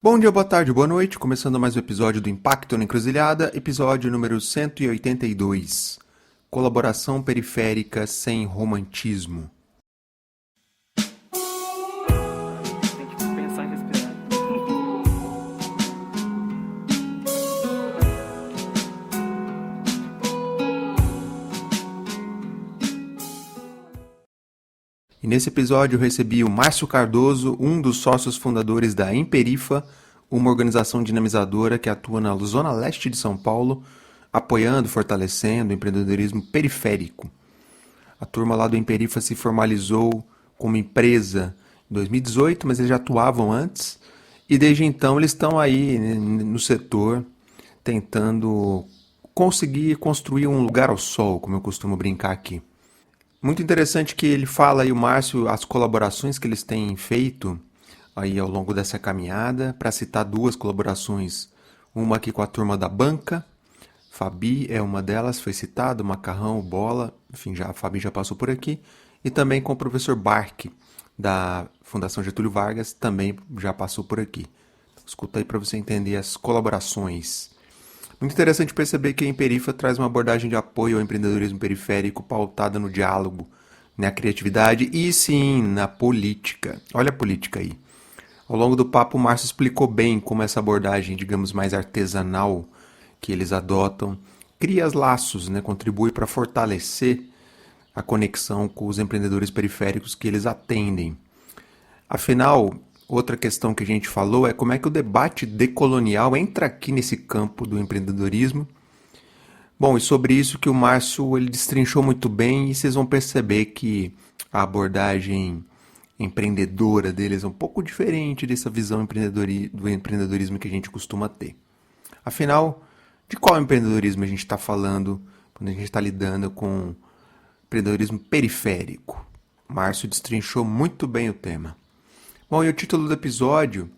Bom dia, boa tarde, boa noite. Começando mais um episódio do Impacto na Encruzilhada, episódio número 182. Colaboração periférica sem romantismo. Tem que pensar e respirar. E nesse episódio eu recebi o Márcio Cardoso, um dos sócios fundadores da Emperifa, uma organização dinamizadora que atua na zona leste de São Paulo, apoiando e fortalecendo o empreendedorismo periférico. A turma lá do Emperifa se formalizou como empresa em 2018, mas eles já atuavam antes. E desde então eles estão aí no setor tentando conseguir construir um lugar ao sol, como eu costumo brincar aqui. Muito interessante que ele fala aí, o Márcio, as colaborações que eles têm feito aí ao longo dessa caminhada. Para citar duas colaborações, uma aqui com a turma da banca, Fabi é uma delas, foi citada, o Macarrão, o Bola, enfim, a Fabi já passou por aqui. E também com o professor Barque, da Fundação Getúlio Vargas, também já passou por aqui. Escuta aí para você entender as colaborações. Muito interessante perceber que a Emperifa traz uma abordagem de apoio ao empreendedorismo periférico pautada no diálogo, na criatividade e sim na política. Olha a política aí. Ao longo do papo, o Márcio explicou bem como essa abordagem, digamos, mais artesanal que eles adotam, cria laços, contribui para fortalecer a conexão com os empreendedores periféricos que eles atendem. Afinal, outra questão que a gente falou é como é que o debate decolonial entra aqui nesse campo do empreendedorismo. Bom, e sobre isso que o Márcio ele destrinchou muito bem e vocês vão perceber que a abordagem empreendedora deles é um pouco diferente dessa visão do empreendedorismo que a gente costuma ter. Afinal, de qual empreendedorismo a gente está falando quando a gente está lidando com empreendedorismo periférico? Márcio destrinchou muito bem o tema. Bom, e o título do episódio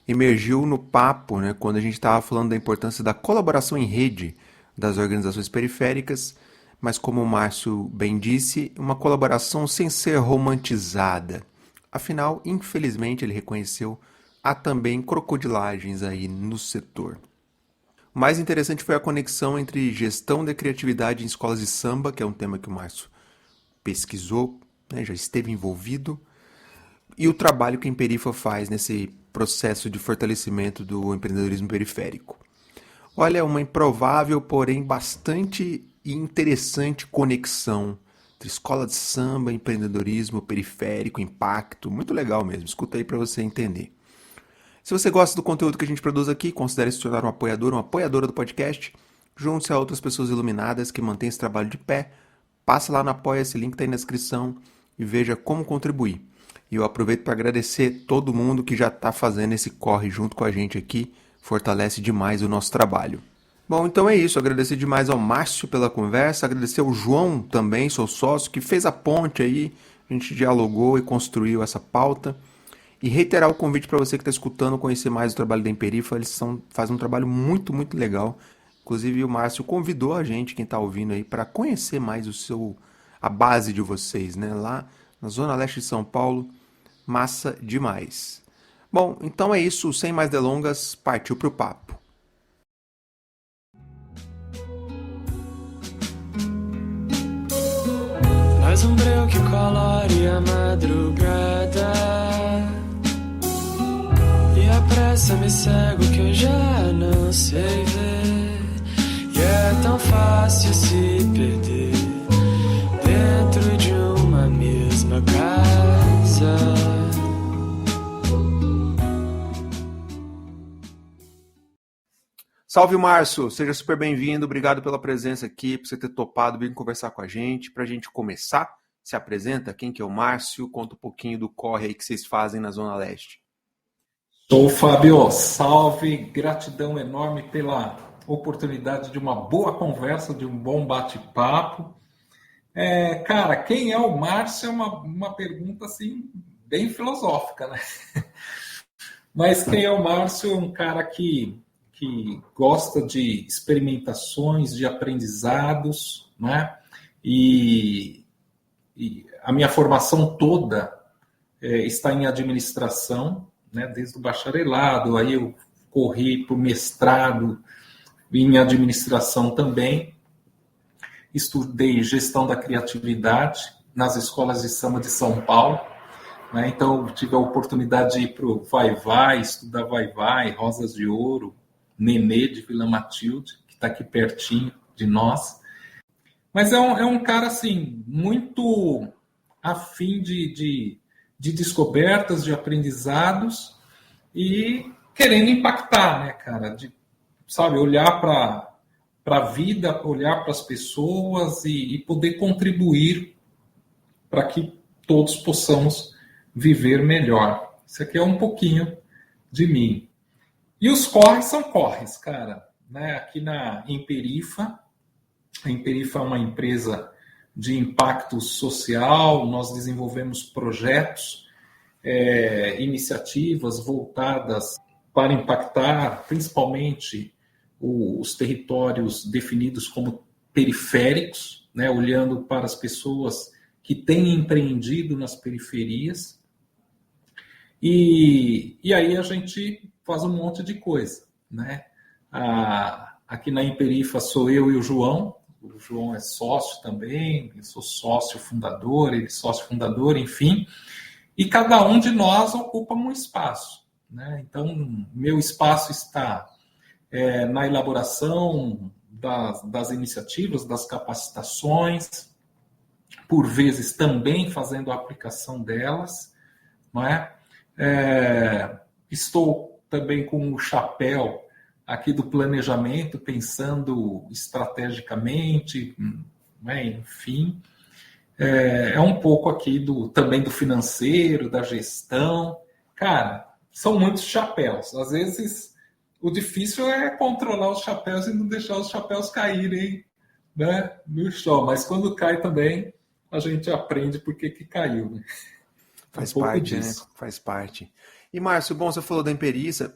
emergiu no papo, quando a gente estava falando da importância da colaboração em rede das organizações periféricas, mas como o Márcio bem disse, uma colaboração sem ser romantizada. Afinal, infelizmente, ele reconheceu, há também crocodilagens aí no setor. O mais interessante foi a conexão entre gestão da criatividade em escolas de samba, que é um tema que o Márcio pesquisou, já esteve envolvido, e o trabalho que a Emperifa faz nesse processo de fortalecimento do empreendedorismo periférico. Olha, uma improvável, porém bastante interessante conexão entre escola de samba, empreendedorismo periférico, impacto, muito legal mesmo, escuta aí para você entender. Se você gosta do conteúdo que a gente produz aqui, considere se tornar um apoiador ou uma apoiadora do podcast, junte-se a outras pessoas iluminadas que mantêm esse trabalho de pé, passa lá no Apoia-se, link está aí na descrição e veja como contribuir. E eu aproveito para agradecer todo mundo que já está fazendo esse corre junto com a gente aqui, fortalece demais o nosso trabalho. Bom, então é isso, agradecer demais ao Márcio pela conversa, agradecer ao João também, seu sócio, que fez a ponte aí, a gente dialogou e construiu essa pauta. E reiterar o convite para você que está escutando conhecer mais o trabalho da Emperifa, eles fazem um trabalho muito, muito legal. Inclusive o Márcio convidou a gente, quem está ouvindo aí, para conhecer mais a base de vocês, lá na Zona Leste de São Paulo. Massa demais. Bom, então é isso, sem mais delongas, partiu pro papo. Mais um breu que colore a madrugada, e a pressa me cego que eu já não sei ver, e é tão fácil se perder dentro de uma mesma casa. Salve, Márcio! Seja super bem-vindo, obrigado pela presença aqui, por você ter topado vir conversar com a gente. Para a gente começar, se apresenta, quem que é o Márcio? Conta um pouquinho do corre aí que vocês fazem na Zona Leste. Sou Fábio, salve, gratidão enorme pela oportunidade de uma boa conversa, de um bom bate-papo. Cara, quem é o Márcio é uma pergunta assim, bem filosófica, né? Mas quem é o Márcio é um cara que gosta de experimentações, de aprendizados, né? E a minha formação toda está em administração, né, desde o bacharelado, aí eu corri para o mestrado em administração também, estudei gestão da criatividade nas escolas de samba de São Paulo, né, então eu tive a oportunidade de ir para o Vai-Vai, estudar Vai-Vai, Rosas de Ouro, Nenê de Vila Matilde, que está aqui pertinho de nós. Mas é um cara, assim, muito afim de descobertas, de aprendizados e querendo impactar, né, cara? De, sabe, olhar para a vida, olhar para as pessoas e poder contribuir para que todos possamos viver melhor. Isso aqui é um pouquinho de mim. E os corres são corres, cara. Né? Aqui na Emperifa, a Emperifa é uma empresa de impacto social, nós desenvolvemos projetos, iniciativas voltadas para impactar principalmente os territórios definidos como periféricos, né? Olhando para as pessoas que têm empreendido nas periferias. E aí a gente faz um monte de coisa, né? Aqui na Emperifa sou eu e o João. O João é sócio também, eu sou sócio fundador, ele é sócio fundador, enfim. E cada um de nós ocupa um espaço, né? Então, meu espaço está na elaboração das iniciativas, das capacitações, por vezes também fazendo a aplicação delas, não é? Estou também com o chapéu aqui do planejamento, pensando estrategicamente, né? Enfim, um pouco aqui também do financeiro, da gestão. Cara, são muitos chapéus. Às vezes, o difícil é controlar os chapéus e não deixar os chapéus caírem, né, no chão. Mas quando cai também, a gente aprende por que caiu, né? Faz parte, né? Faz parte. E, Márcio, bom, você falou da Emperifa,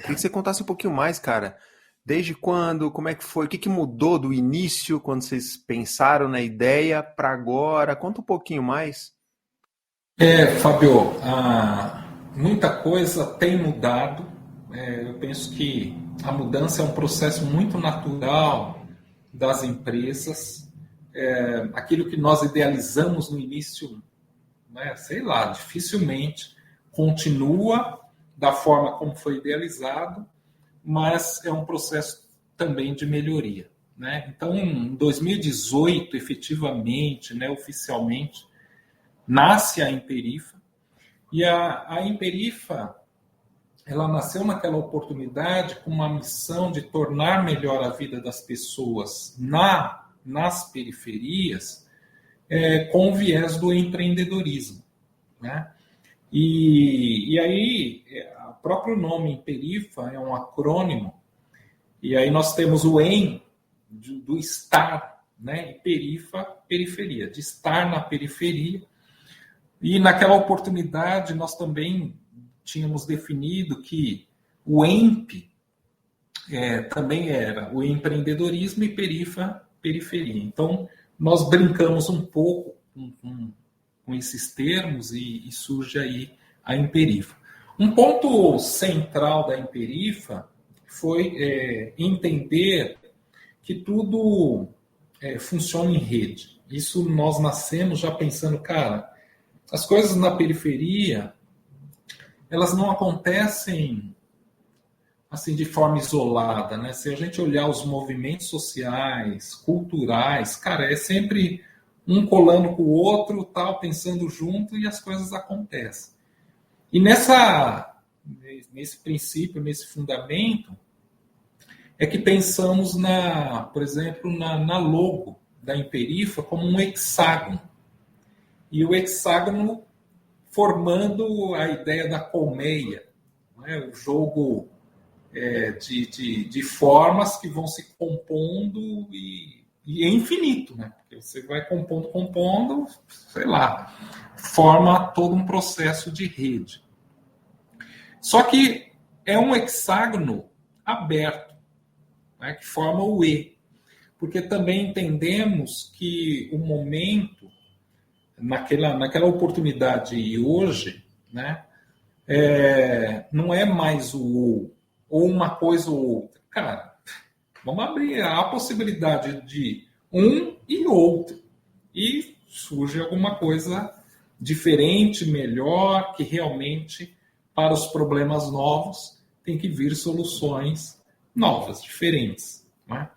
queria que você contasse um pouquinho mais, cara. Desde quando, como é que foi, o que mudou do início, quando vocês pensaram na ideia, para agora? Conta um pouquinho mais. Fábio, muita coisa tem mudado. Eu penso que a mudança é um processo muito natural das empresas. Aquilo que nós idealizamos no início, né, sei lá, dificilmente continua da forma como foi idealizado, mas é um processo também de melhoria, né? Então, em 2018, efetivamente, né, oficialmente, nasce a Emperifa, e a Emperifa, ela nasceu naquela oportunidade com uma missão de tornar melhor a vida das pessoas nas periferias, com o viés do empreendedorismo, né? E aí, o próprio nome Emperifa é um acrônimo, e aí nós temos o EM, do estar, né? E perifa, periferia, de estar na periferia. E naquela oportunidade nós também tínhamos definido que o EMP também era o empreendedorismo e perifa, periferia. Então, nós brincamos um pouco com esses termos e surge aí a Emperifa. Um ponto central da Emperifa foi entender que tudo funciona em rede. Isso nós nascemos já pensando, cara, as coisas na periferia, elas não acontecem assim de forma isolada, né? Se a gente olhar os movimentos sociais, culturais, cara, é sempre um colando com o outro, tal, pensando junto, e as coisas acontecem. E nesse princípio, nesse fundamento, é que pensamos, por exemplo, na logo da Emperifa como um hexágono. E o hexágono formando a ideia da colmeia, né? O jogo de formas que vão se compondo e é infinito, né? Porque você vai compondo, sei lá, forma todo um processo de rede. Só que é um hexágono aberto, né? Que forma o E. Porque também entendemos que o momento, naquela oportunidade e hoje, né? não é mais ou uma coisa ou outra. Cara, vamos abrir a possibilidade de um e outro. E surge alguma coisa diferente, melhor, que realmente, para os problemas novos, tem que vir soluções novas, diferentes. Né?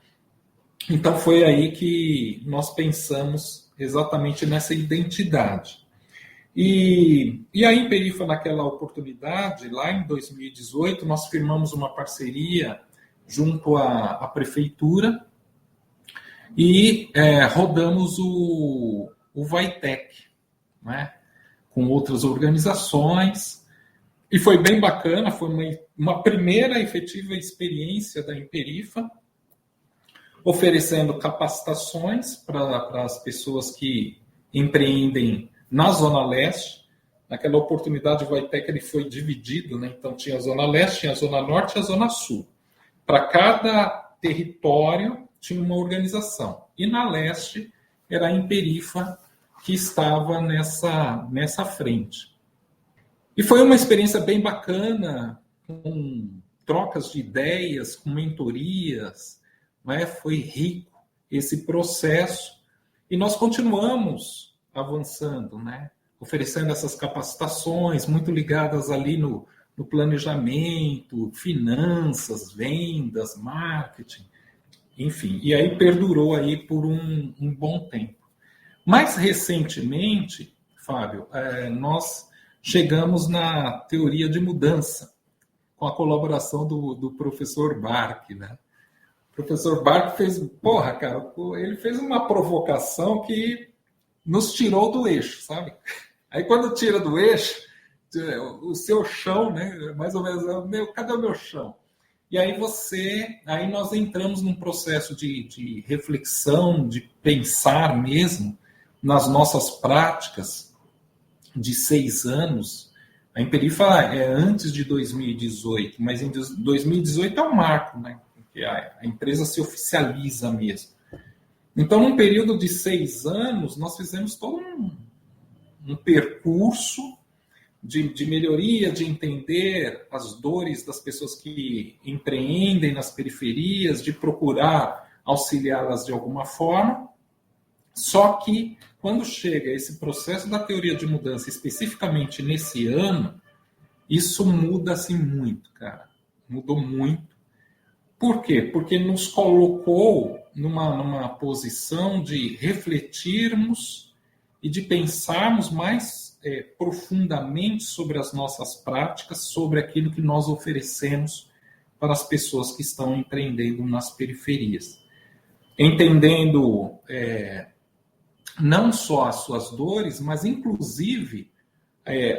Então, foi aí que nós pensamos exatamente nessa identidade. E a Imperifa, naquela oportunidade, lá em 2018, nós firmamos uma parceria junto à prefeitura e rodamos o Vaitec, né, com outras organizações. E foi bem bacana, foi uma primeira efetiva experiência da Imperifa, oferecendo capacitações para as pessoas que empreendem na Zona Leste. Naquela oportunidade, o Vaitec ele foi dividido, né? Então tinha a Zona Leste, tinha a Zona Norte e a Zona Sul. Para cada território tinha uma organização. E na Leste era a Imperifa que estava nessa frente. E foi uma experiência bem bacana, com trocas de ideias, com mentorias, né? Foi rico esse processo. E nós continuamos avançando, né? Oferecendo essas capacitações muito ligadas ali no planejamento, finanças, vendas, marketing, enfim. E aí perdurou aí por um bom tempo. Mais recentemente, Fábio, nós chegamos na teoria de mudança, com a colaboração do professor Bark, né? O professor Bark fez, ele fez uma provocação que nos tirou do eixo, sabe? Aí quando tira do eixo, o seu chão, né? Mais ou menos, cadê o meu chão? E aí nós entramos num processo de reflexão, de pensar mesmo nas nossas práticas de 6 anos. A Imperifa é antes de 2018, mas em 2018 é um marco, né? Porque a empresa se oficializa mesmo. Então, num período de 6 anos, nós fizemos todo um percurso de melhoria, de entender as dores das pessoas que empreendem nas periferias, de procurar auxiliá-las de alguma forma. Só que, quando chega esse processo da teoria de mudança, especificamente nesse ano, isso muda assim muito, cara. Mudou muito. Por quê? Porque nos colocou numa posição de refletirmos e de pensarmos mais profundamente sobre as nossas práticas, sobre aquilo que nós oferecemos para as pessoas que estão empreendendo nas periferias. Entendendo não só as suas dores, mas inclusive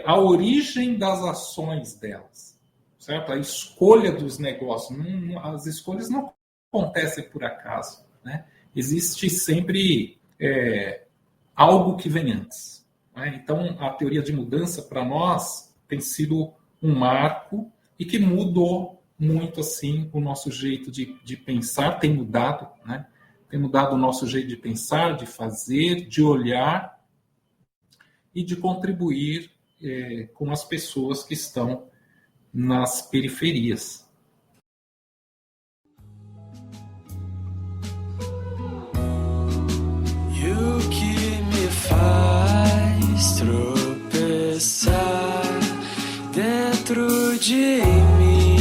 a origem das ações delas. Certo? A escolha dos negócios. As escolhas não acontecem por acaso. Né? Existe sempre algo que vem antes. Né? Então, a teoria de mudança, para nós, tem sido um marco e que mudou muito assim o nosso jeito de pensar, tem mudado, né? Tem mudado o nosso jeito de pensar, de fazer, de olhar e de contribuir com as pessoas que estão nas periferias. E o que me faz tropeçar dentro de mim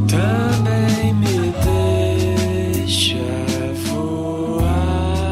também me deixa voar.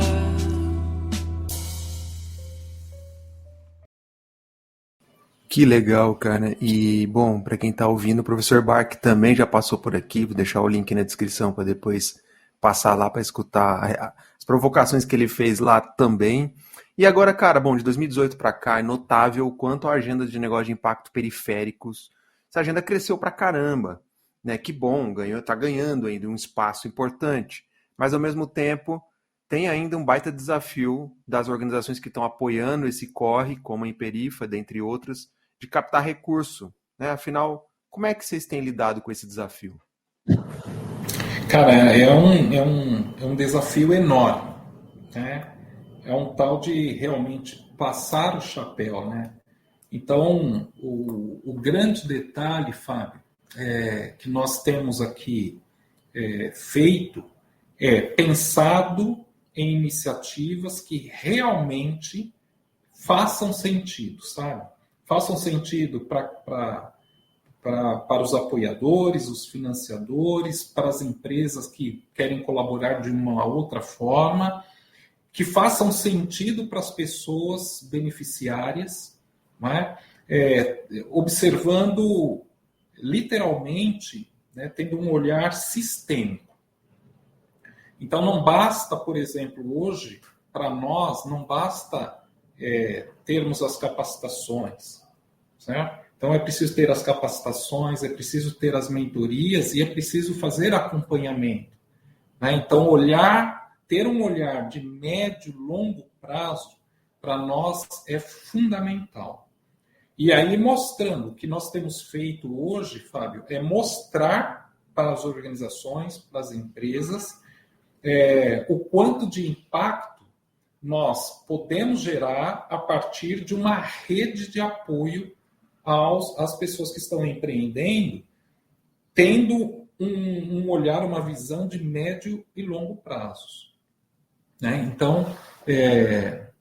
Que legal, cara. E, bom, para quem tá ouvindo, o professor Bark também já passou por aqui. Vou deixar o link na descrição para depois passar lá para escutar as provocações que ele fez lá também. E agora, cara, bom, de 2018 para cá é notável o quanto a agenda de negócio de impacto periféricos, essa agenda cresceu pra caramba, né? Que bom, tá ganhando ainda um espaço importante. Mas, ao mesmo tempo, tem ainda um baita desafio das organizações que estão apoiando esse corre, como a Imperifa, dentre outras, de captar recurso, né? Afinal, como é que vocês têm lidado com esse desafio? Cara, é um desafio enorme, né? É um tal de realmente passar o chapéu, né? Então, o grande detalhe, Fábio, que nós temos aqui feito é pensado em iniciativas que realmente façam sentido, sabe? Façam sentido para os apoiadores, os financiadores, para as empresas que querem colaborar de uma outra forma, que façam sentido para as pessoas beneficiárias, não é? Observando literalmente, né, tendo um olhar sistêmico. Então, não basta, por exemplo, hoje, para nós, não basta termos as capacitações, certo? Então, é preciso ter as capacitações, é preciso ter as mentorias e é preciso fazer acompanhamento, né? Então, ter um olhar de médio e longo prazo, para nós é fundamental. E aí, mostrando o que nós temos feito hoje, Fábio, é mostrar para as organizações, para as empresas, o quanto de impacto nós podemos gerar a partir de uma rede de apoio às pessoas que estão empreendendo, tendo um olhar, uma visão de médio e longo prazos, né? Então,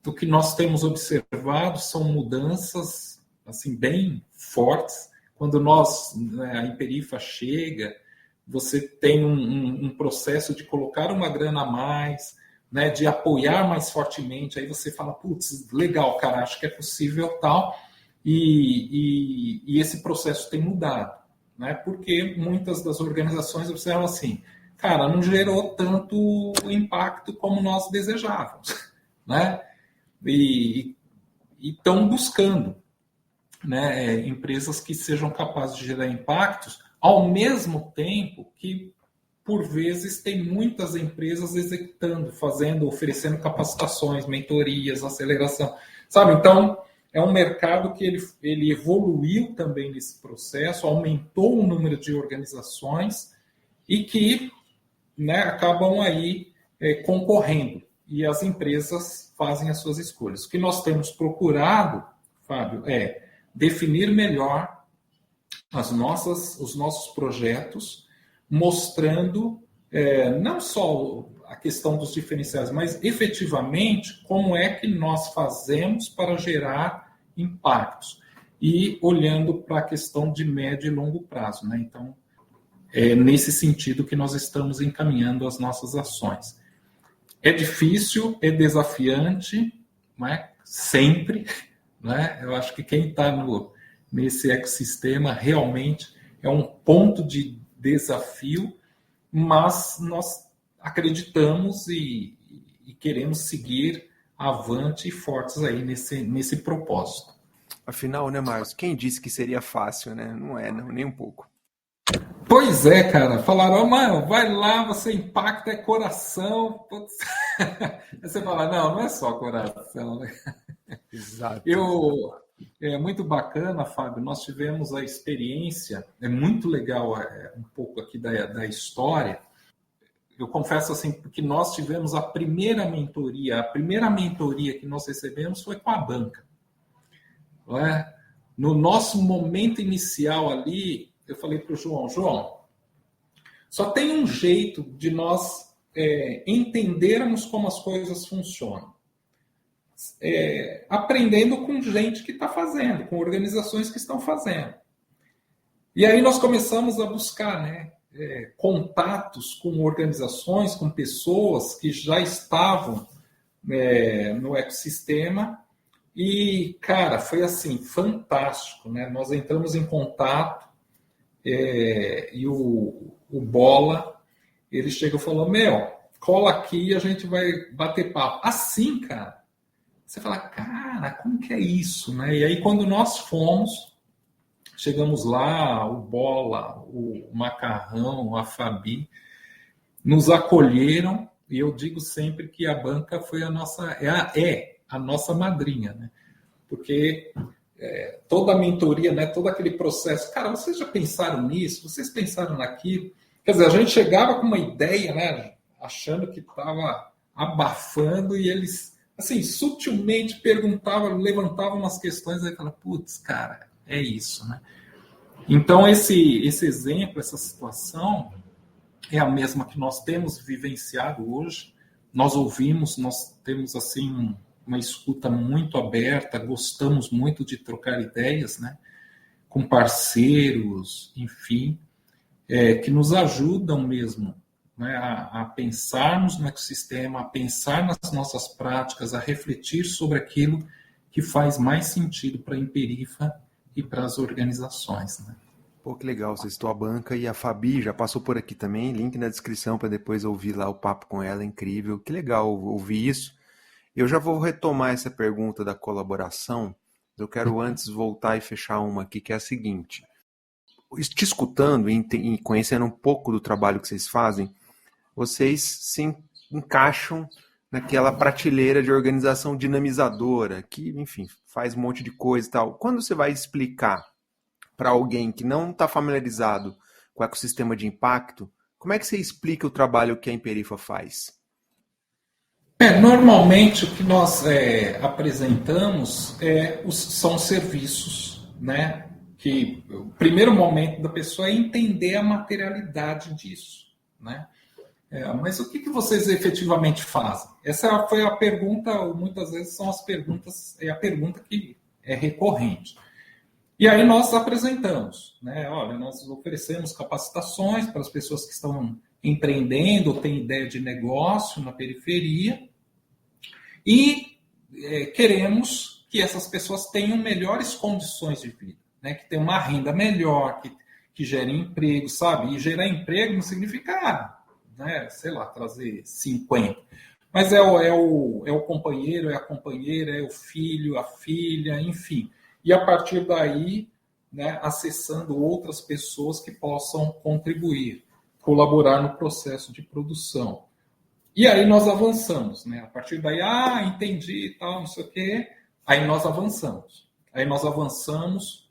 o que nós temos observado são mudanças assim, bem fortes. Quando a Imperifa chega, você tem um processo de colocar uma grana a mais, né, de apoiar mais fortemente, aí você fala, putz, legal, cara, acho que é possível tal, e esse processo tem mudado, né, porque muitas das organizações observam assim, cara, não gerou tanto impacto como nós desejávamos, né, e estão buscando, né, empresas que sejam capazes de gerar impactos, ao mesmo tempo que, por vezes, tem muitas empresas executando, oferecendo capacitações, mentorias, aceleração, sabe? Então, é um mercado que ele evoluiu também nesse processo, aumentou o número de organizações e que, né, acabam aí concorrendo. E as empresas fazem as suas escolhas. O que nós temos procurado, Fábio, é definir melhor os nossos projetos, mostrando não só a questão dos diferenciais, mas efetivamente como é que nós fazemos para gerar impactos e olhando para a questão de médio e longo prazo, né? Então, é nesse sentido que nós estamos encaminhando as nossas ações. É difícil, é desafiante, né? Sempre, né? Eu acho que quem está nesse ecossistema realmente é um ponto de desafio, mas nós acreditamos e queremos seguir avante e fortes aí nesse propósito. Afinal, né, Márcio? Quem disse que seria fácil, né? Não é, não, nem um pouco. Pois é, cara. Falaram, mano, vai lá, você impacta, é coração. Aí você fala, não é só coração, né? Exato. É muito bacana, Fábio, nós tivemos a experiência, é muito legal um pouco aqui da história. Eu confesso assim, porque nós tivemos a primeira mentoria que nós recebemos foi com a banca. Não é? No nosso momento inicial ali, eu falei para o João, só tem um jeito de nós entendermos como as coisas funcionam. Aprendendo com gente que está fazendo, com organizações que estão fazendo. E aí nós começamos a buscar, né, contatos com organizações, com pessoas que já estavam no ecossistema e, cara, foi assim, fantástico, né? Nós entramos em contato e o Bola, ele chega e falou, cola aqui e a gente vai bater papo. Assim, cara, você fala, cara, como que é isso, né? E aí, quando nós chegamos lá, o Bola, o Macarrão, a Fabi, nos acolheram, e eu digo sempre que a banca foi a nossa madrinha, né? Porque toda a mentoria, né, todo aquele processo, cara, vocês já pensaram nisso? Vocês pensaram naquilo? Quer dizer, a gente chegava com uma ideia, né, achando que estava abafando, e eles, assim, sutilmente perguntavam, levantavam umas questões, aí falavam, putz, cara, é isso, né? Então, esse exemplo, essa situação, é a mesma que nós temos vivenciado hoje. Nós ouvimos, nós temos, assim, uma escuta muito aberta, gostamos muito de trocar ideias, né, com parceiros, enfim, que nos ajudam mesmo, né, a pensarmos no ecossistema, a pensar nas nossas práticas, a refletir sobre aquilo que faz mais sentido para a Emperifa e para as organizações, né? Pô, que legal, você citou a banca e a Fabi já passou por aqui também, link na descrição para depois ouvir lá o papo com ela, incrível, que legal ouvir isso. Eu já vou retomar essa pergunta da colaboração, eu quero antes voltar e fechar uma aqui, que é a seguinte. Te escutando e conhecendo um pouco do trabalho que vocês fazem, vocês se encaixam naquela prateleira de organização dinamizadora, que, enfim, faz um monte de coisa e tal. Quando você vai explicar para alguém que não está familiarizado com o ecossistema de impacto, como é que você explica o trabalho que a Emperifa faz? Normalmente o que nós apresentamos são serviços, né? Que o primeiro momento da pessoa é entender a materialidade disso, né? Mas o que vocês efetivamente fazem? Essa foi a pergunta, muitas vezes são as perguntas, é a pergunta que é recorrente. E aí nós apresentamos, né? Olha, nós oferecemos capacitações para as pessoas que estão empreendendo ou têm ideia de negócio na periferia, e queremos que essas pessoas tenham melhores condições de vida, né? Que tenham uma renda melhor, que gerem emprego, sabe? E gerar emprego não significa, né, sei lá, trazer 50. Mas é o companheiro, é a companheira, é o filho, a filha, enfim. E a partir daí, né, acessando outras pessoas que possam contribuir, colaborar no processo de produção. E aí nós avançamos, né? A partir daí, entendi e tal, não sei o quê. Aí nós avançamos. Aí nós avançamos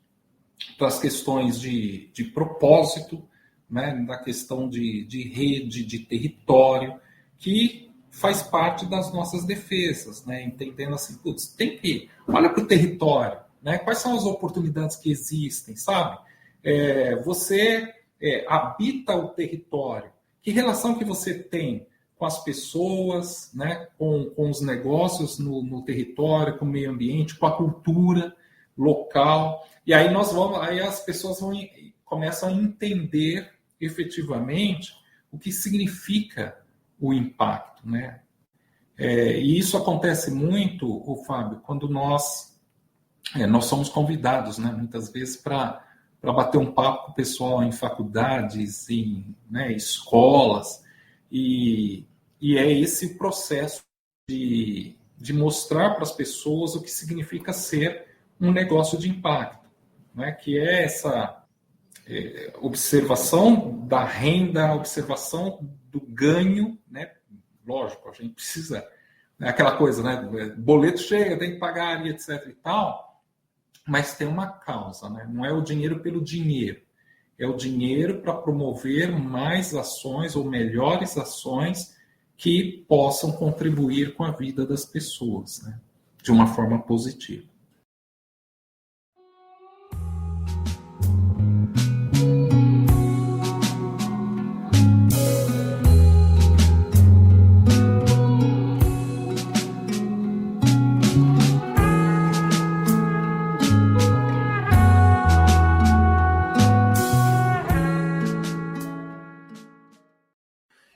para as questões de propósito, né? Da questão de rede, de território, que faz parte das nossas defesas, né? Entendendo assim, putz, olha para o território, né? Quais são as oportunidades que existem, sabe? Você habita o território. Que relação que você tem com as pessoas, né, com os negócios no território, com o meio ambiente, com a cultura local. E aí aí as pessoas começam a entender efetivamente o que significa o impacto, né? E isso acontece muito, Fábio, quando nós somos convidados, né, muitas vezes para bater um papo com o pessoal em faculdades, em, né, escolas. E é esse o processo de mostrar para as pessoas o que significa ser um negócio de impacto, né? Que é essa observação da renda, observação do ganho, né? Lógico, a gente precisa, né, aquela coisa, né? Boleto chega, tem que pagar e etc e tal, mas tem uma causa, né? Não é o dinheiro pelo dinheiro. É o dinheiro para promover mais ações ou melhores ações que possam contribuir com a vida das pessoas, né? De uma forma positiva.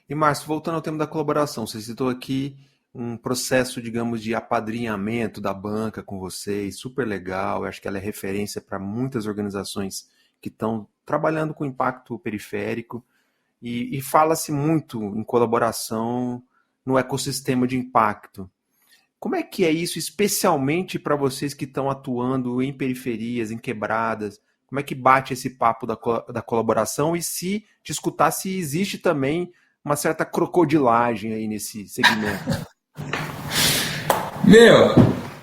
E, Márcio, voltando ao tema da colaboração, você citou aqui um processo, digamos, de apadrinhamento da banca com vocês, super legal, eu acho que ela é referência para muitas organizações que estão trabalhando com impacto periférico, e fala-se muito em colaboração no ecossistema de impacto. Como é que é isso, especialmente para vocês que estão atuando em periferias, em quebradas? Como é que bate esse papo da colaboração? E se te escutar, se existe também uma certa crocodilagem aí nesse segmento?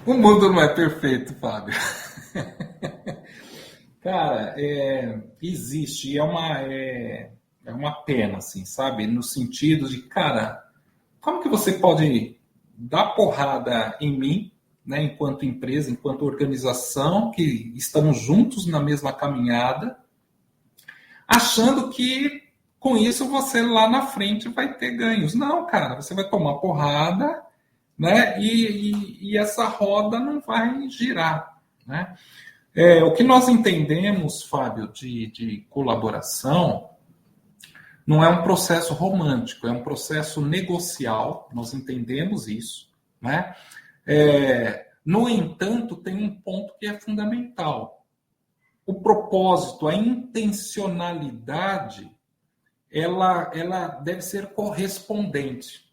O mundo não é perfeito, Fábio. Cara, existe. é uma pena, assim, sabe? No sentido de, cara, como que você pode dar porrada em mim, né, enquanto empresa, enquanto organização, que estamos juntos na mesma caminhada, achando que com isso você lá na frente vai ter ganhos. Não, cara, você vai tomar porrada, né, e essa roda não vai girar, né? O que nós entendemos, Fábio, de colaboração não é um processo romântico, é um processo negocial, nós entendemos isso, né? No entanto, tem um ponto que é fundamental. O propósito, a intencionalidade, ela deve ser correspondente,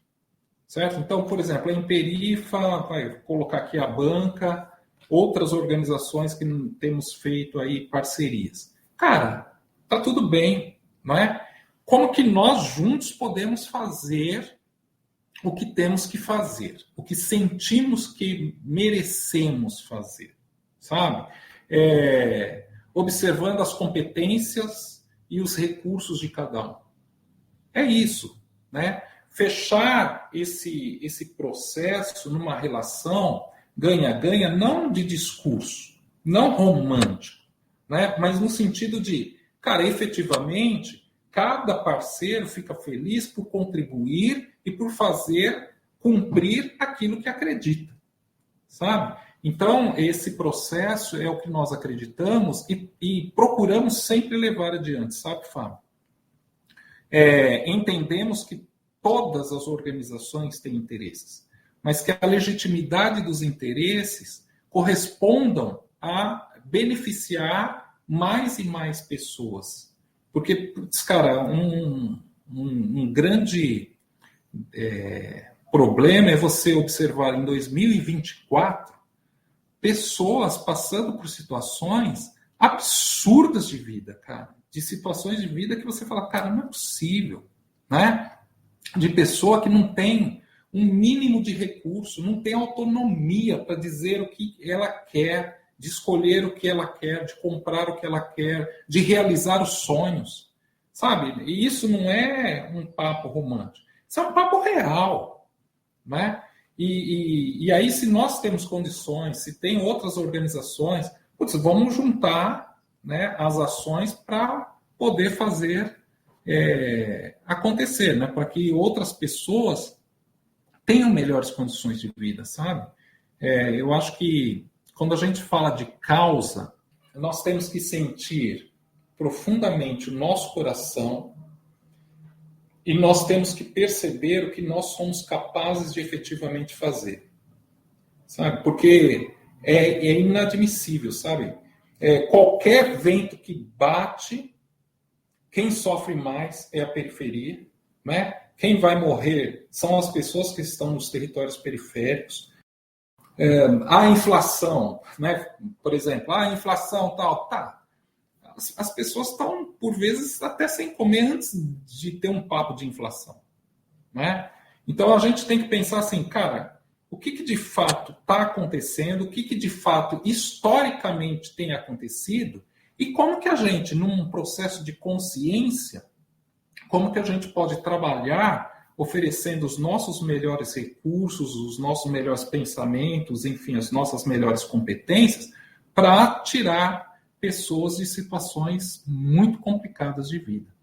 certo? Então, por exemplo, a Emperifa, vai colocar aqui a banca, outras organizações que temos feito aí parcerias. Cara, tá tudo bem, não é? Como que nós juntos podemos fazer o que temos que fazer, o que sentimos que merecemos fazer, sabe? Observando as competências e os recursos de cada um. É isso, né? Fechar esse processo numa relação ganha-ganha, não de discurso, não romântico, né? Mas no sentido de, cara, efetivamente, cada parceiro fica feliz por contribuir e por fazer cumprir aquilo que acredita, sabe? Então, esse processo é o que nós acreditamos e procuramos sempre levar adiante, sabe, Fábio? Entendemos que todas as organizações têm interesses, mas que a legitimidade dos interesses correspondam a beneficiar mais e mais pessoas. Porque, putz, cara, um grande problema é você observar em 2024 pessoas passando por situações absurdas de vida, cara. De situações de vida que você fala, cara, não é possível, né? De pessoa que não tem um mínimo de recurso, não tem autonomia para dizer o que ela quer, de escolher o que ela quer, de comprar o que ela quer, de realizar os sonhos, sabe? E isso não é um papo romântico, isso é um papo real, né? E aí, se nós temos condições, se tem outras organizações, putz, vamos juntar, né, as ações para poder fazer acontecer, né? Para que outras pessoas tenham melhores condições de vida, sabe? Eu acho que quando a gente fala de causa, nós temos que sentir profundamente o nosso coração e nós temos que perceber o que nós somos capazes de efetivamente fazer, sabe? Porque é inadmissível, sabe? Qualquer vento que bate, quem sofre mais é a periferia, né? Quem vai morrer são as pessoas que estão nos territórios periféricos. A inflação, né? Por exemplo, a inflação tal, tá. As pessoas estão, por vezes, até sem comer antes de ter um papo de inflação, né? Então, a gente tem que pensar assim, cara, o que de fato está acontecendo, o que de fato, historicamente, tem acontecido e como que a gente, num processo de consciência, como que a gente pode trabalhar oferecendo os nossos melhores recursos, os nossos melhores pensamentos, enfim, as nossas melhores competências para tirar pessoas de situações muito complicadas de vida.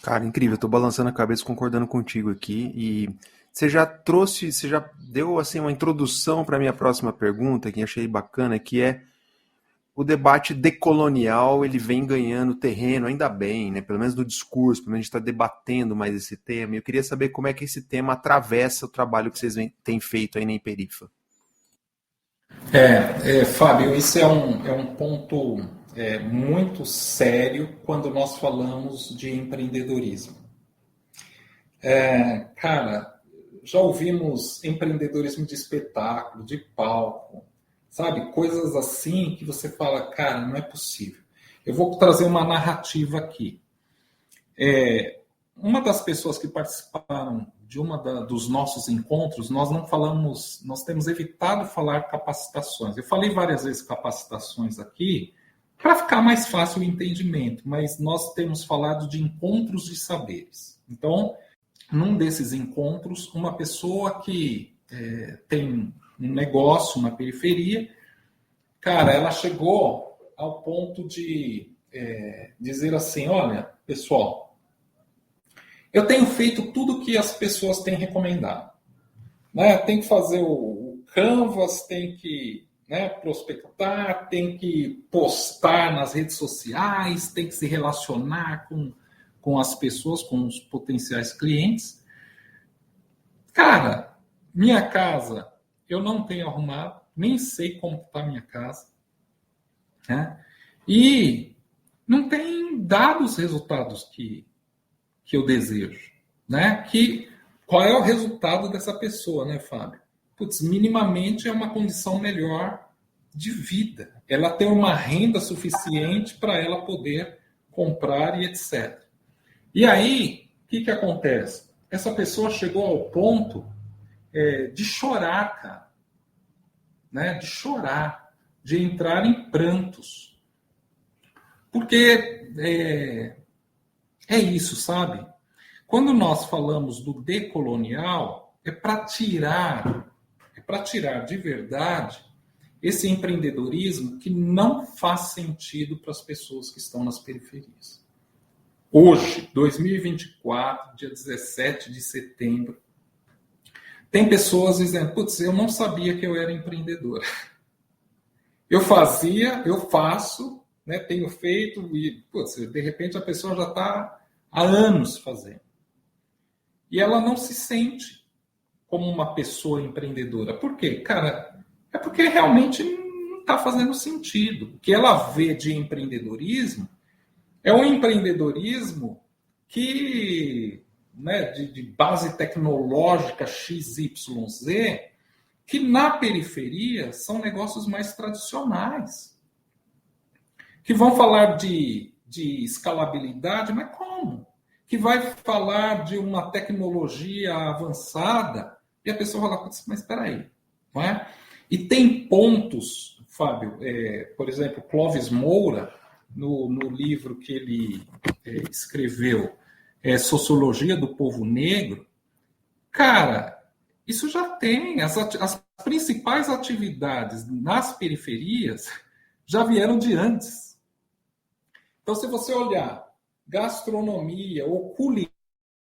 Cara, incrível, eu tô balançando a cabeça concordando contigo aqui e você já deu assim uma introdução para a minha próxima pergunta, que eu achei bacana, que é o debate decolonial, ele vem ganhando terreno, ainda bem, né? Pelo menos no discurso, pelo menos a gente está debatendo mais esse tema, e eu queria saber como é que esse tema atravessa o trabalho que vocês têm feito aí na Emperifa. Fábio, isso é um ponto muito sério quando nós falamos de empreendedorismo. Cara, já ouvimos empreendedorismo de espetáculo, de palco, sabe? Coisas assim que você fala, cara, não é possível. Eu vou trazer uma narrativa aqui. Uma das pessoas que participaram de dos nossos encontros, nós temos evitado falar capacitações. Eu falei várias vezes capacitações aqui, para ficar mais fácil o entendimento, mas nós temos falado de encontros de saberes. Então, num desses encontros, uma pessoa que tem um negócio na periferia, cara, ela chegou ao ponto de dizer assim, olha, pessoal, eu tenho feito tudo que as pessoas têm recomendado. Né? Tem que fazer o Canvas, tem que prospectar, tem que postar nas redes sociais, tem que se relacionar com as pessoas, com os potenciais clientes. Cara, minha casa, eu não tenho arrumado, nem sei como está a minha casa. Né? E não tem dado os resultados que eu desejo. Né? Qual é o resultado dessa pessoa, né, Fábio? Putz, minimamente é uma condição melhor de vida. Ela tem uma renda suficiente para ela poder comprar e etc. E aí, o que acontece? Essa pessoa chegou ao ponto de chorar, cara. Né? De chorar, de entrar em prantos. Porque é isso, sabe? Quando nós falamos do decolonial, é para tirar de verdade esse empreendedorismo que não faz sentido para as pessoas que estão nas periferias. Hoje, 2024, dia 17 de setembro, tem pessoas dizendo, putz, eu não sabia que eu era empreendedora. Eu faço, né, tenho feito, e putz, de repente a pessoa já está há anos fazendo. E ela não se sente como uma pessoa empreendedora. Por quê? Cara, é porque realmente não está fazendo sentido. O que ela vê de empreendedorismo é um empreendedorismo que, né, de base tecnológica XYZ, que na periferia são negócios mais tradicionais. Que vão falar de escalabilidade, mas como? Que vai falar de uma tecnologia avançada e a pessoa fala, mas espera aí, não é? E tem pontos, Fábio, por exemplo, Clóvis Moura, no livro que ele escreveu, Sociologia do Povo Negro, cara, isso já tem, as principais atividades nas periferias já vieram de antes. Então, se você olhar gastronomia ou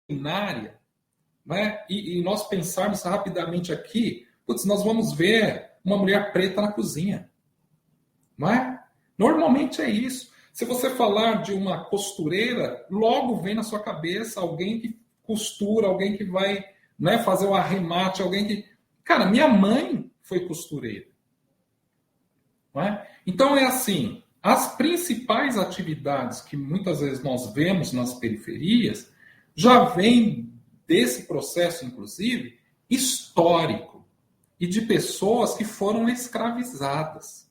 culinária, né? E nós pensarmos rapidamente aqui, putz, nós vamos ver uma mulher preta na cozinha. Não é? Normalmente é isso. Se você falar de uma costureira, logo vem na sua cabeça alguém que costura, alguém que vai, né, fazer um arremate, alguém que... Cara, minha mãe foi costureira. Não é? Então é assim, as principais atividades que muitas vezes nós vemos nas periferias já vêm desse processo, inclusive, histórico e de pessoas que foram escravizadas.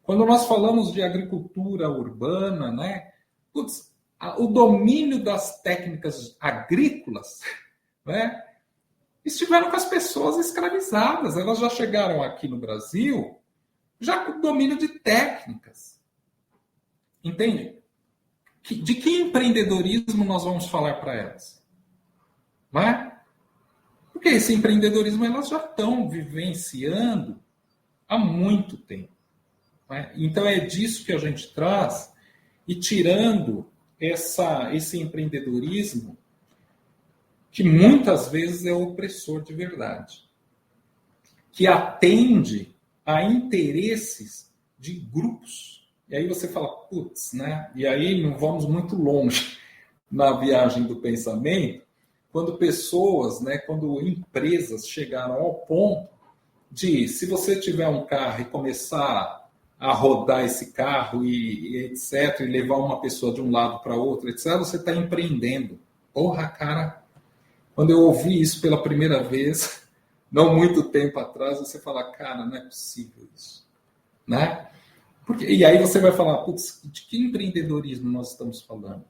Quando nós falamos de agricultura urbana, né, o domínio das técnicas agrícolas, né, estiveram com as pessoas escravizadas. Elas já chegaram aqui no Brasil já com o domínio de técnicas. Entende? De que empreendedorismo nós vamos falar para elas? Não é? Porque esse empreendedorismo elas já estão vivenciando há muito tempo. Não é? Então é disso que a gente traz e tirando esse empreendedorismo que muitas vezes é opressor de verdade, que atende a interesses de grupos. E aí você fala, putz, né? E aí não vamos muito longe na viagem do pensamento, quando pessoas, né, quando empresas chegaram ao ponto de, se você tiver um carro e começar a rodar esse carro e etc, e levar uma pessoa de um lado para outro, etc, você está empreendendo. Porra, cara, quando eu ouvi isso pela primeira vez, não muito tempo atrás, você fala, cara, não é possível isso, né? E aí você vai falar, putz, de que empreendedorismo nós estamos falando?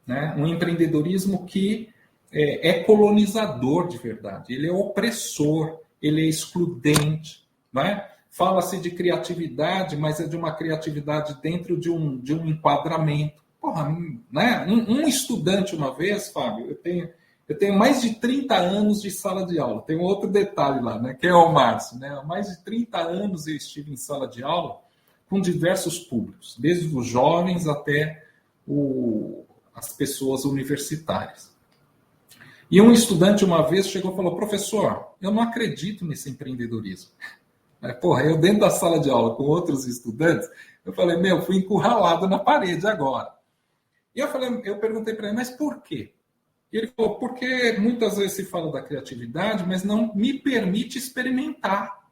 Né? Um empreendedorismo que é colonizador de verdade, ele é opressor, ele é excludente, né? Fala-se de criatividade, mas é de uma criatividade dentro de um enquadramento. Porra, né? Um estudante, uma vez, Fábio, eu tenho mais de 30 anos de sala de aula. Tem um outro detalhe lá, né? Que é o Márcio. Né? Há mais de 30 anos eu estive em sala de aula com diversos públicos, desde os jovens até as pessoas universitárias. E um estudante uma vez chegou e falou: professor, eu não acredito nesse empreendedorismo. Porra, eu dentro da sala de aula com outros estudantes, eu falei: fui encurralado na parede agora. E eu perguntei para ele: mas por quê? E ele falou: porque muitas vezes se fala da criatividade, mas não me permite experimentar.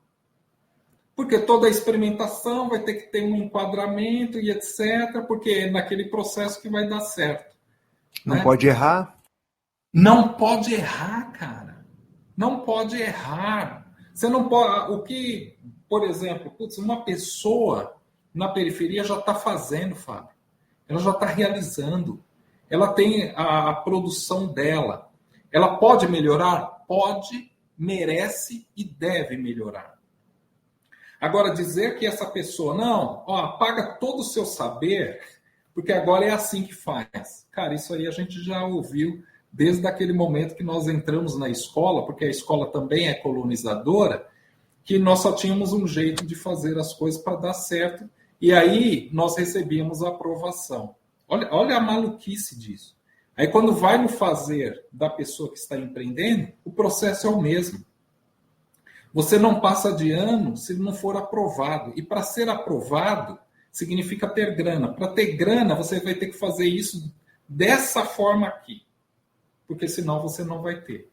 Porque toda a experimentação vai ter que ter um enquadramento e etc., porque é naquele processo que vai dar certo. Não pode errar? Não pode errar, cara. Não pode errar. Você não pode... O que, por exemplo, uma pessoa na periferia já está fazendo, Fábio. Ela já está realizando. Ela tem a produção dela. Ela pode melhorar? Pode, merece e deve melhorar. Agora, dizer que essa pessoa, não, apaga todo o seu saber, porque agora é assim que faz. Cara, isso aí a gente já ouviu desde aquele momento que nós entramos na escola, porque a escola também é colonizadora, que nós só tínhamos um jeito de fazer as coisas para dar certo, e aí nós recebíamos a aprovação. Olha a maluquice disso. Aí quando vai no fazer da pessoa que está empreendendo, o processo é o mesmo. Você não passa de ano se não for aprovado. E para ser aprovado, significa ter grana. Para ter grana, você vai ter que fazer isso dessa forma aqui. Porque senão você não vai ter.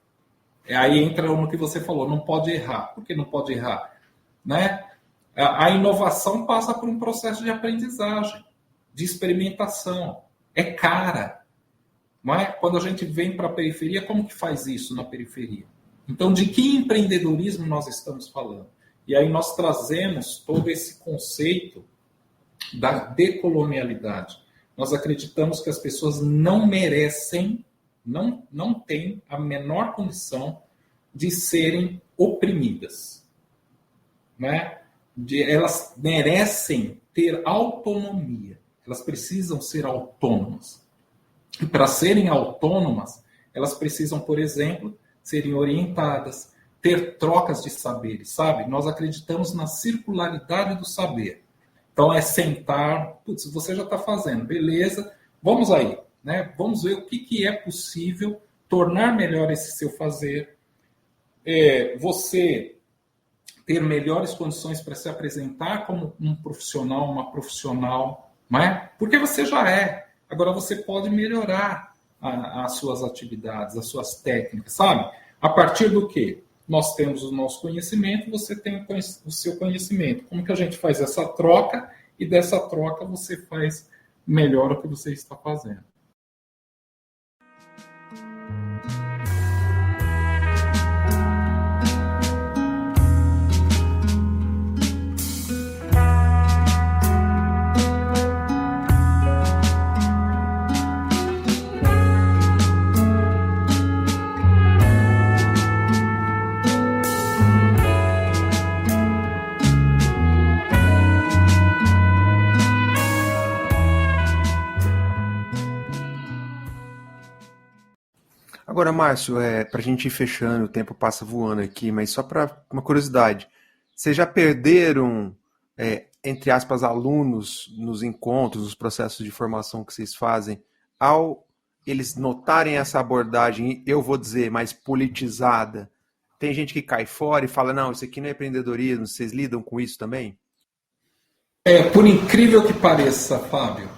Aí entra no que você falou, não pode errar. Por que não pode errar? Né? A inovação passa por um processo de aprendizagem, de experimentação. É cara. Não é? Quando a gente vem para a periferia, como que faz isso na periferia? Então, de que empreendedorismo nós estamos falando? E aí nós trazemos todo esse conceito da decolonialidade. Nós acreditamos que as pessoas não merecem, não têm a menor condição de serem oprimidas. Né? Elas merecem ter autonomia. Elas precisam ser autônomas. E para serem autônomas, elas precisam, por exemplo, serem orientadas, ter trocas de saberes, sabe? Nós acreditamos na circularidade do saber. Então é sentar, você já está fazendo, beleza, vamos aí, né? Vamos ver o que é possível tornar melhor esse seu fazer, você ter melhores condições para se apresentar como um profissional, uma profissional, não é? Porque você já é. Agora você pode melhorar as suas atividades, as suas técnicas, sabe? A partir do quê? Nós temos o nosso conhecimento, você tem o seu conhecimento. Como que a gente faz essa troca? E dessa troca você faz melhor o que você está fazendo. Agora, Márcio, para a gente ir fechando, o tempo passa voando aqui, mas só para uma curiosidade, vocês já perderam, entre aspas, alunos nos encontros, nos processos de formação que vocês fazem, ao eles notarem essa abordagem, eu vou dizer, mais politizada? Tem gente que cai fora e fala, não, isso aqui não é empreendedorismo, vocês lidam com isso também? Por incrível que pareça, Fábio,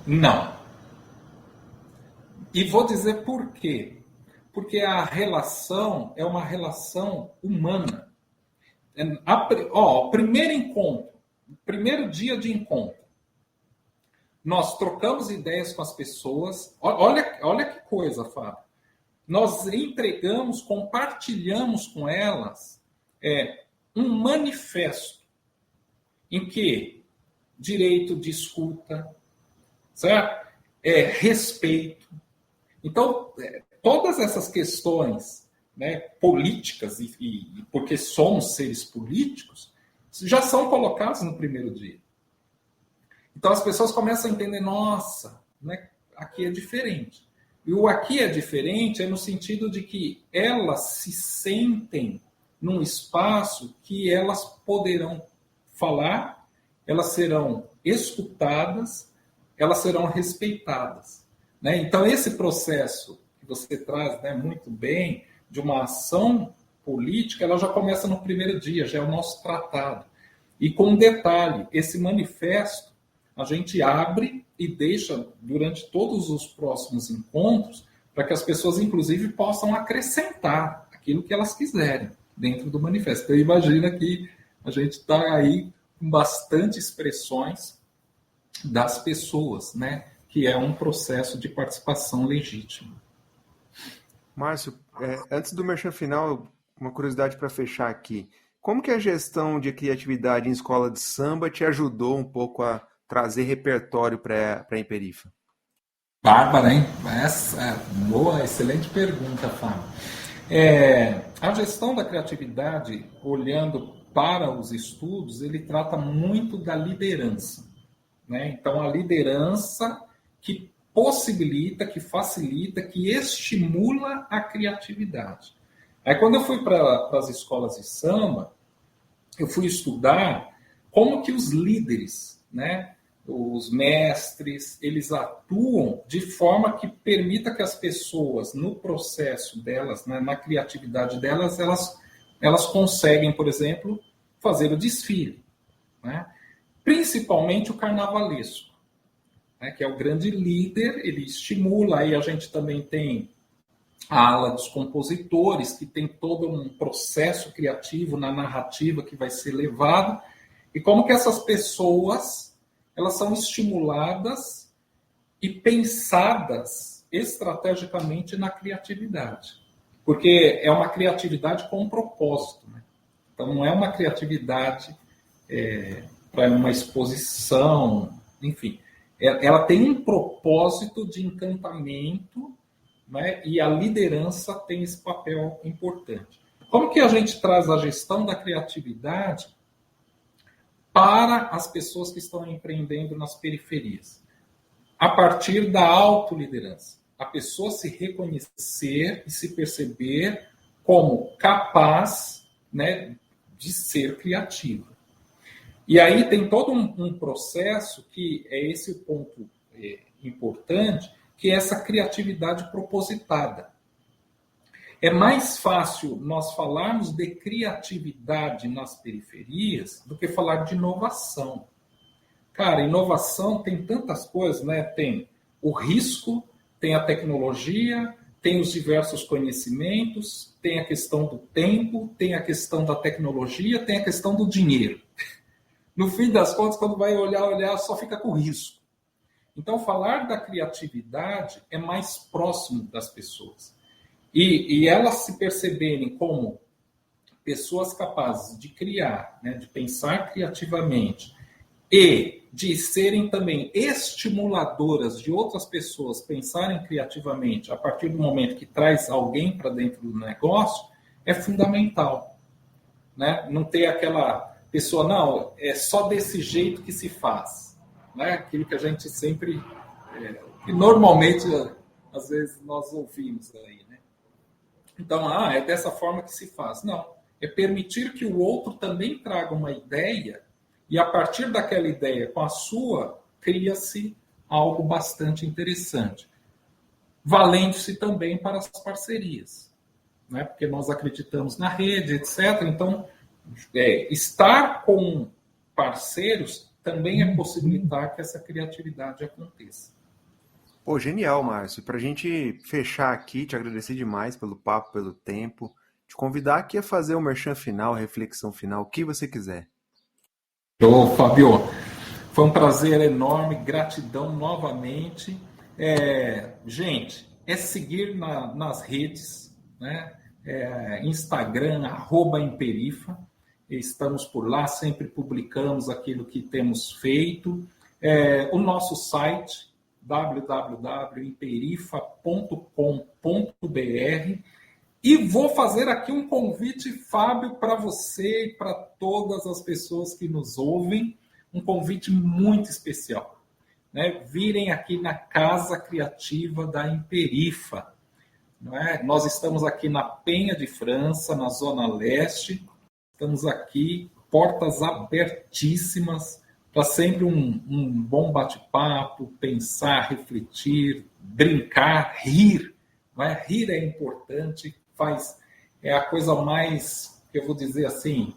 não. E vou dizer por quê. Porque a relação é uma relação humana. O primeiro encontro, o primeiro dia de encontro, nós trocamos ideias com as pessoas. Olha que coisa, Fábio. Nós entregamos, compartilhamos com elas um manifesto em que direito de escuta, certo? Respeito. Então, todas essas questões, né, políticas, e porque somos seres políticos, já são colocados no primeiro dia. Então as pessoas começam a entender, nossa, né, aqui é diferente. E o aqui é diferente é no sentido de que elas se sentem num espaço que elas poderão falar, elas serão escutadas, elas serão respeitadas. Né? Então, esse processo que você traz, né, muito bem, de uma ação política, ela já começa no primeiro dia, já é o nosso tratado. E com um detalhe, esse manifesto a gente abre e deixa durante todos os próximos encontros para que as pessoas, inclusive, possam acrescentar aquilo que elas quiserem dentro do manifesto. Então, imagina que a gente está aí com bastante expressões das pessoas, né? Que é um processo de participação legítima. Márcio, antes do merchan final, uma curiosidade para fechar aqui. Como que a gestão de criatividade em escola de samba te ajudou um pouco a trazer repertório para a Imperifa? Bárbara, hein? Essa é boa, excelente pergunta, Fábio. A gestão da criatividade, olhando para os estudos, ele trata muito da liderança. Né? Então, a liderança que possibilita, que facilita, que estimula a criatividade. Aí, quando eu fui para as escolas de samba, eu fui estudar como que os líderes, né, os mestres, eles atuam de forma que permita que as pessoas, no processo delas, né, na criatividade delas, elas conseguem, por exemplo, fazer o desfile. Né? Principalmente o carnavalesco, né, que é o grande líder, ele estimula, aí a gente também tem a ala dos compositores, que tem todo um processo criativo na narrativa que vai ser levado, e como que essas pessoas elas são estimuladas e pensadas estrategicamente na criatividade. Porque é uma criatividade com um propósito. Né? Então, não é uma criatividade para uma exposição, enfim. Ela tem um propósito de encantamento, né? E a liderança tem esse papel importante. Como que a gente traz a gestão da criatividade para as pessoas que estão empreendendo nas periferias? A partir da autoliderança. A pessoa se reconhecer e se perceber como capaz, né, de ser criativa. E aí tem todo um processo que é esse o ponto importante, que é essa criatividade propositada. É mais fácil nós falarmos de criatividade nas periferias do que falar de inovação. Cara, inovação tem tantas coisas, né? Tem o risco, tem a tecnologia, tem os diversos conhecimentos, tem a questão do tempo, tem a questão da tecnologia, tem a questão do dinheiro. No fim das contas, quando vai olhar, só fica com risco. Então, falar da criatividade é mais próximo das pessoas. E elas se perceberem como pessoas capazes de criar, né, de pensar criativamente e de serem também estimuladoras de outras pessoas pensarem criativamente a partir do momento que traz alguém para dentro do negócio, é fundamental. Né? Não ter aquela pessoa, não, é só desse jeito que se faz. Né? Aquilo que a gente sempre, que normalmente, às vezes, nós ouvimos aí. Né? Então, é dessa forma que se faz. Não, é permitir que o outro também traga uma ideia e, a partir daquela ideia, com a sua, cria-se algo bastante interessante. Valendo-se também para as parcerias. Né? Porque nós acreditamos na rede, etc. Então, estar com parceiros também é possibilitar que essa criatividade aconteça. Pô, genial, Márcio. Para a gente fechar aqui, te agradecer demais pelo papo, pelo tempo, te convidar aqui a fazer o merchan final, a reflexão final, o que você quiser. Ô, Fábio, foi um prazer enorme, gratidão novamente. Gente, é seguir nas redes, né? Instagram, @Imperifa. Estamos por lá, sempre publicamos aquilo que temos feito. O nosso site, www.imperifa.com.br, E vou fazer aqui um convite, Fábio, para você e para todas as pessoas que nos ouvem, um convite muito especial, né? Virem aqui na Casa Criativa da Imperifa. Não é? Nós estamos aqui na Penha de França, na Zona Leste. Estamos aqui, portas abertíssimas, para sempre um bom bate-papo, pensar, refletir, brincar, rir. Não é? Rir é importante, é a coisa mais, que eu vou dizer assim,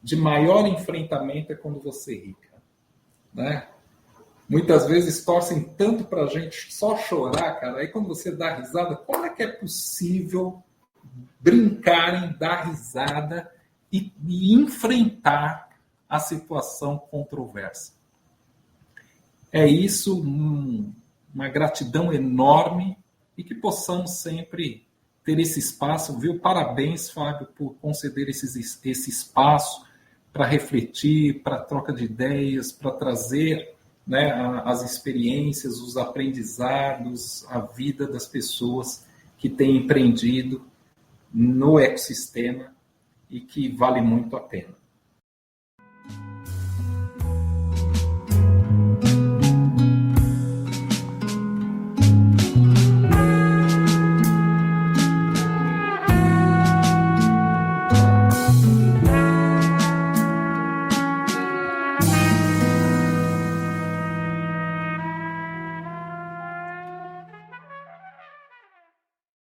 de maior enfrentamento é quando você ri, cara, né? Muitas vezes torcem tanto para a gente só chorar, cara. Aí quando você dá risada, como é que é possível brincarem, dar risada e enfrentar a situação controversa? É isso, uma gratidão enorme e que possamos sempre ter esse espaço, viu? Parabéns, Fábio, por conceder esse espaço para refletir, para troca de ideias, para trazer, né, as experiências, os aprendizados, a vida das pessoas que têm empreendido no ecossistema e que vale muito a pena.